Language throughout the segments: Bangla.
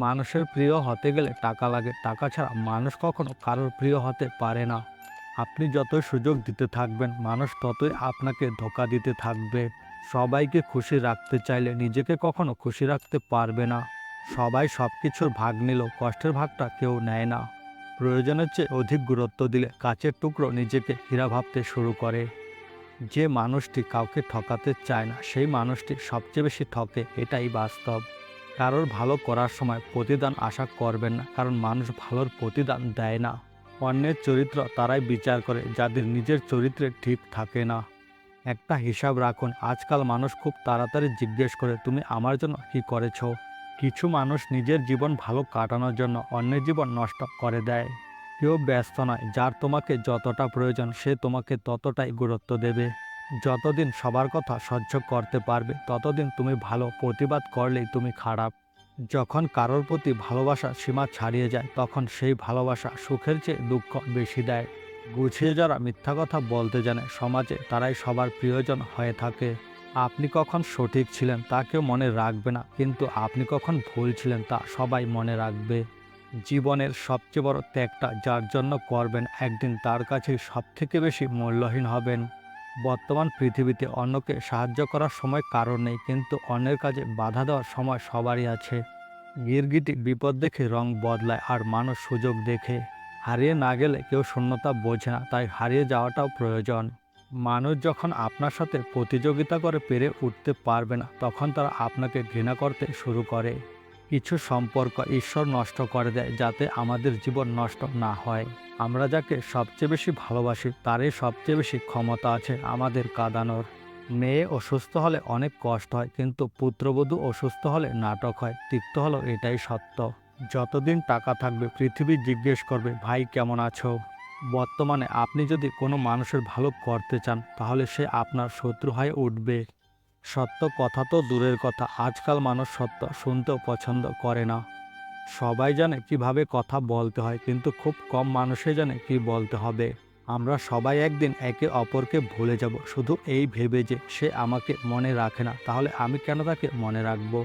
মানুষের প্রিয় হতে গেলে টাকা লাগে, টাকা ছাড়া মানুষ কখনো কারোর প্রিয় হতে পারে না। আপনি যতই সুযোগ দিতে থাকবেন, মানুষ ততই আপনাকে ধোঁকা দিতে থাকবে। সবাইকে খুশি রাখতে চাইলে নিজেকে কখনো খুশি রাখতে পারবে না। সবাই সবকিছুর ভাগ নিলেও কষ্টের ভাগটা কেউ নেয় না। প্রয়োজনের চেয়ে অধিক গুরুত্ব দিলে কাচের টুকরো নিজেকে হীরা ভাবতে শুরু করে। যে মানুষটি কাউকে ঠকাতে চায় না, সেই মানুষটি সবচেয়ে বেশি ঠকে, এটাই বাস্তব। কারোর ভালো করার সময় প্রতিদান আশা করবেন না, কারণ মানুষ ভালোর প্রতিদান দেয় না। অন্যের চরিত্র তারাই বিচার করে যাদের নিজের চরিত্রে ঠিক থাকে না। একটা হিসাব রাখুন, আজকাল মানুষ খুব তাড়াতাড়ি জিজ্ঞেস করে তুমি আমার জন্য কি করেছো। কিছু মানুষ নিজের জীবন ভালো কাটানোর জন্য অন্যের জীবন নষ্ট করে দেয়। কেউ ব্যস্ত নয়, যার তোমাকে যতটা প্রয়োজন সে তোমাকে ততটাই গুরুত্ব দেবে। যতদিন সবার কথা সহ্য করতে পারবে ততদিন তুমি ভালো, প্রতিবাদ করলেই তুমি খারাপ। যখন কারোর প্রতি ভালোবাসা সীমা ছাড়িয়ে যায় তখন সেই ভালোবাসা সুখের চেয়ে দুঃখ বেশি দেয়। গুছিয়ে যারা মিথ্যা কথা বলতে জানে সমাজে তারাই সবার প্রিয়জন হয়ে থাকে। আপনি কখন সঠিক ছিলেন তা কেউ মনে রাখবে না, কিন্তু আপনি কখন ভুল ছিলেন তা সবাই মনে রাখবে। জীবনের সবচেয়ে বড় ত্যাগটা যার জন্য করবেন, একদিন তার কাছে সবথেকে বেশি মূল্যহীন হবেন। বর্তমান পৃথিবীতে অন্যকে সাহায্য করার সময় কারণ নেই, কিন্তু অন্যের কাজে বাধা দেওয়ার সময় সবারই আছে। গিরগিটি বিপদ দেখে রং বদলায়, আর মানুষ সুযোগ দেখে। হারিয়ে না গেলে কেউ শূন্যতা বোঝে না, তাই হারিয়ে যাওয়াটাও প্রয়োজন। মানুষ যখন আপনার সাথে প্রতিযোগিতা করে পেরে উঠতে পারবে না, তখন তারা আপনাকে ঘৃণা করতে শুরু করে। কিছু সম্পর্ক ঈশ্বর নষ্ট করে দেয় যাতে আমাদের জীবন নষ্ট না হয়। আমরা যাকে সবচেয়ে বেশি ভালোবাসি তারই সবচেয়ে বেশি ক্ষমতা আছে আমাদের কাঁদানোর। মেয়ে অসুস্থ হলে অনেক কষ্ট হয়, কিন্তু পুত্রবধূ অসুস্থ হলে নাটক হয়। তিক্ত হলো এটাই সত্য। যতদিন টাকা থাকবে পৃথিবী জিজ্ঞেস করবে ভাই কেমন আছো। বর্তমানে আপনি যদি কোনো মানুষের ভালো করতে চান তাহলে সে আপনার শত্রু হয়ে উঠবে। সত্য কথা তো দূরের কথা, আজকাল মানুষ সত্য শুনতেও পছন্দ করে না। সবাই জানে কিভাবে কথা বলতে হয়, কিন্তু খুব কম মানুষই জানে কি বলতে হবে। আমরা সবাই একদিন একে অপরকে ভুলে যাব, শুধু এই ভেবে যে সে আমাকে মনে রাখে না, তাহলে আমি কেন তাকে মনে রাখবো।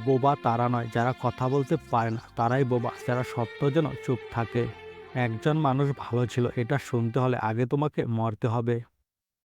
বোবা তারা নয় যারা কথা বলতে পারে না, তারাই বোবা যারা সত্য যেন চুপ থাকে। একজন মানুষ ভালো ছিল এটা শুনতে হলে আগে তোমাকে মরতে হবে।